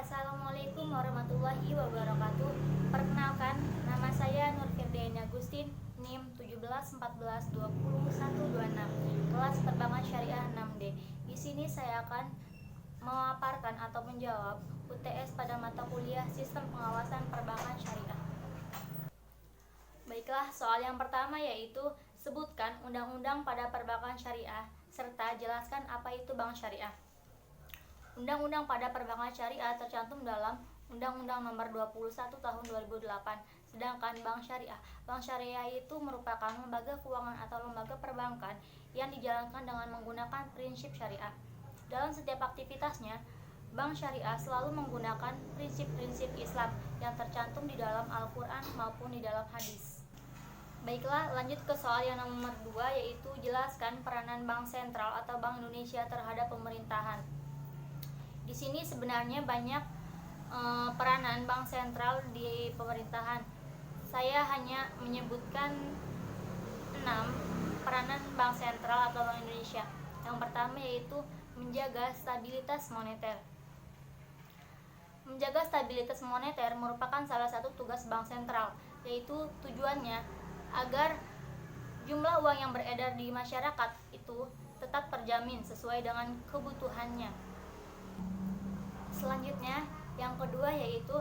Assalamualaikum warahmatullahi wabarakatuh. Perkenalkan, nama saya Nur Firdiana Agustin, NIM 1714202126, kelas Perbankan Syariah 6D. Di sini saya akan memaparkan atau menjawab UTS pada mata kuliah Sistem Pengawasan Perbankan Syariah. Baiklah, soal yang pertama yaitu sebutkan undang-undang pada perbankan syariah serta jelaskan apa itu bank syariah. Undang-undang pada perbankan syariah tercantum dalam Undang-Undang Nomor 21 Tahun 2008. Sedangkan bank syariah itu merupakan lembaga keuangan atau lembaga perbankan yang dijalankan dengan menggunakan prinsip syariah. Dalam setiap aktivitasnya, bank syariah selalu menggunakan prinsip-prinsip Islam yang tercantum di dalam Al-Quran maupun di dalam hadis. Baiklah, lanjut ke soal yang nomor 2, yaitu jelaskan peranan Bank Sentral atau Bank Indonesia terhadap pemerintahan. Di sini sebenarnya banyak peranan bank sentral di pemerintahan. Saya hanya menyebutkan 6 peranan bank sentral atau Bank Indonesia. Yang pertama yaitu menjaga stabilitas moneter. Menjaga stabilitas moneter merupakan salah satu tugas bank sentral, yaitu tujuannya agar jumlah uang yang beredar di masyarakat itu tetap terjamin sesuai dengan kebutuhannya. Selanjutnya, yang kedua yaitu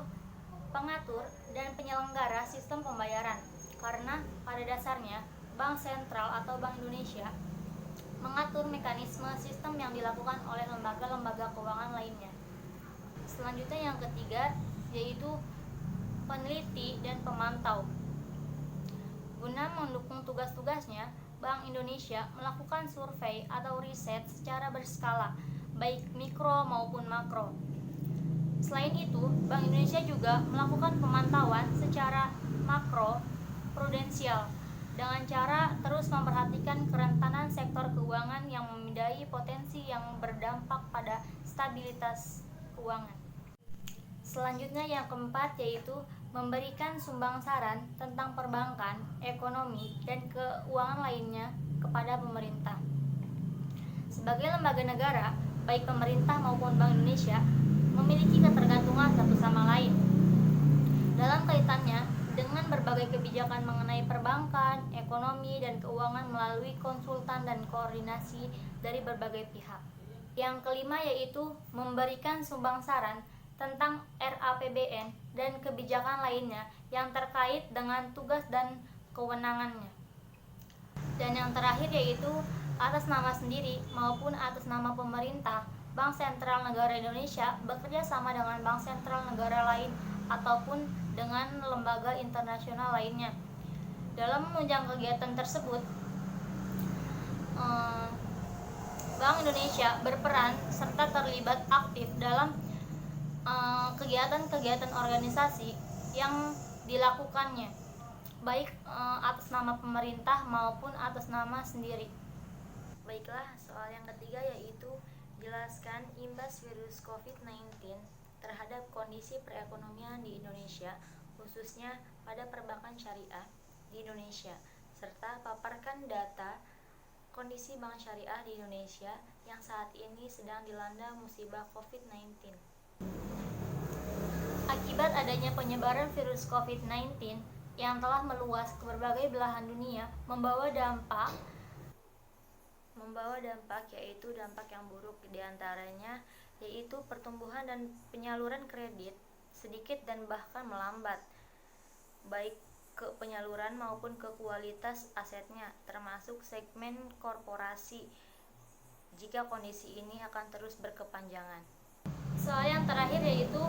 pengatur dan penyelenggara sistem pembayaran. Karena pada dasarnya Bank Sentral atau Bank Indonesia mengatur mekanisme sistem yang dilakukan oleh lembaga-lembaga keuangan lainnya. Selanjutnya yang ketiga yaitu peneliti dan pemantau. Guna mendukung tugas-tugasnya, Bank Indonesia melakukan survei atau riset secara berskala, baik mikro maupun makro. Selain itu, Bank Indonesia juga melakukan pemantauan secara makro prudensial dengan cara terus memperhatikan kerentanan sektor keuangan yang memiliki potensi yang berdampak pada stabilitas keuangan. Selanjutnya yang keempat yaitu memberikan sumbang saran tentang perbankan, ekonomi, dan keuangan lainnya kepada pemerintah. Sebagai lembaga negara, baik pemerintah maupun Bank Indonesia memiliki ketergantungan satu sama lain dalam kaitannya dengan berbagai kebijakan mengenai perbankan, ekonomi, dan keuangan melalui konsultan dan koordinasi dari berbagai pihak. Yang kelima yaitu memberikan sumbang saran tentang RAPBN dan kebijakan lainnya yang terkait dengan tugas dan kewenangannya. Dan yang terakhir yaitu atas nama sendiri maupun atas nama pemerintah, Bank Sentral Negara Indonesia bekerja sama dengan Bank Sentral negara lain ataupun dengan lembaga internasional lainnya. Dalam menunjang kegiatan tersebut, Bank Indonesia berperan serta terlibat aktif dalam kegiatan-kegiatan organisasi yang dilakukannya, baik atas nama pemerintah maupun atas nama sendiri. Baiklah, soal yang ketiga yaitu jelaskan imbas virus COVID-19 terhadap kondisi perekonomian di Indonesia, khususnya pada perbankan syariah di Indonesia, serta paparkan data kondisi bank syariah di Indonesia yang saat ini sedang dilanda musibah COVID-19. Akibat adanya penyebaran virus COVID-19 yang telah meluas ke berbagai belahan dunia, membawa dampak yaitu dampak yang buruk, diantaranya yaitu pertumbuhan dan penyaluran kredit sedikit dan bahkan melambat, baik ke penyaluran maupun ke kualitas asetnya, termasuk segmen korporasi, jika kondisi ini akan terus berkepanjangan. Soal yang terakhir yaitu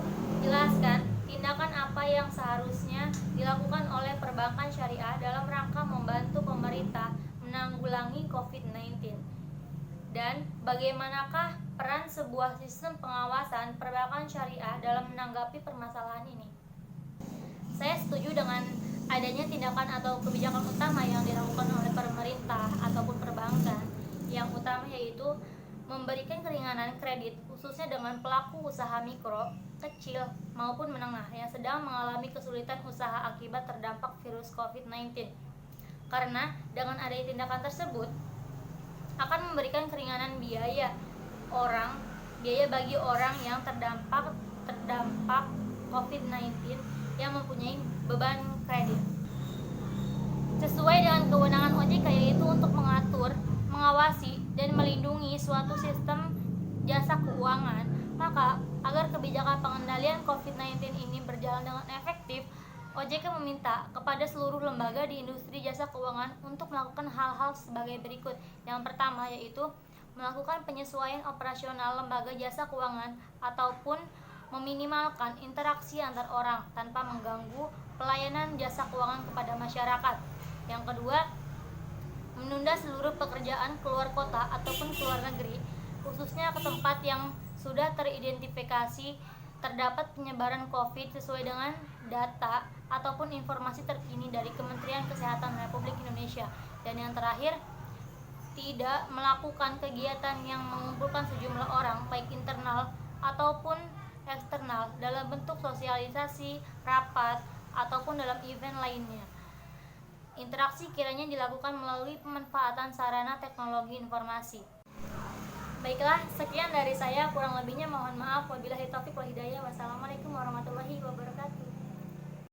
jelaskan tindakan apa yang seharusnya dilakukan oleh perbankan syariah dalam rangka membantu pemerintah menanggulangi COVID-19, dan bagaimanakah peran sebuah sistem pengawasan perbankan syariah dalam menanggapi permasalahan ini. Saya setuju dengan adanya tindakan atau kebijakan utama yang dilakukan oleh pemerintah ataupun perbankan. Yang utama yaitu memberikan keringanan kredit khususnya dengan pelaku usaha mikro, kecil maupun menengah yang sedang mengalami kesulitan usaha akibat terdampak virus COVID-19. Karena dengan adanya tindakan tersebut akan memberikan keringanan biaya bagi orang yang terdampak COVID-19 yang mempunyai beban kredit. Sesuai dengan kewenangan OJK, yaitu untuk mengatur, mengawasi, dan melindungi suatu sistem jasa keuangan, maka agar kebijakan pengendalian COVID-19 ini berjalan dengan efektif, OJK meminta kepada seluruh lembaga di industri jasa keuangan untuk melakukan hal-hal sebagai berikut. Yang pertama yaitu melakukan penyesuaian operasional lembaga jasa keuangan ataupun meminimalkan interaksi antar orang tanpa mengganggu pelayanan jasa keuangan kepada masyarakat. Yang kedua, menunda seluruh pekerjaan keluar kota ataupun keluar negeri, khususnya ke tempat yang sudah teridentifikasi terdapat penyebaran COVID sesuai dengan data ataupun informasi terkini dari Kementerian Kesehatan Republik Indonesia. Dan yang terakhir, tidak melakukan kegiatan yang mengumpulkan sejumlah orang baik internal ataupun eksternal dalam bentuk sosialisasi, rapat, ataupun dalam event lainnya. Interaksi kiranya dilakukan melalui pemanfaatan sarana teknologi informasi. Baiklah, sekian dari saya, kurang lebihnya mohon maaf. Wabillahi taufiq wal hidayah. Wassalamualaikum warahmatullahi wabarakatuh.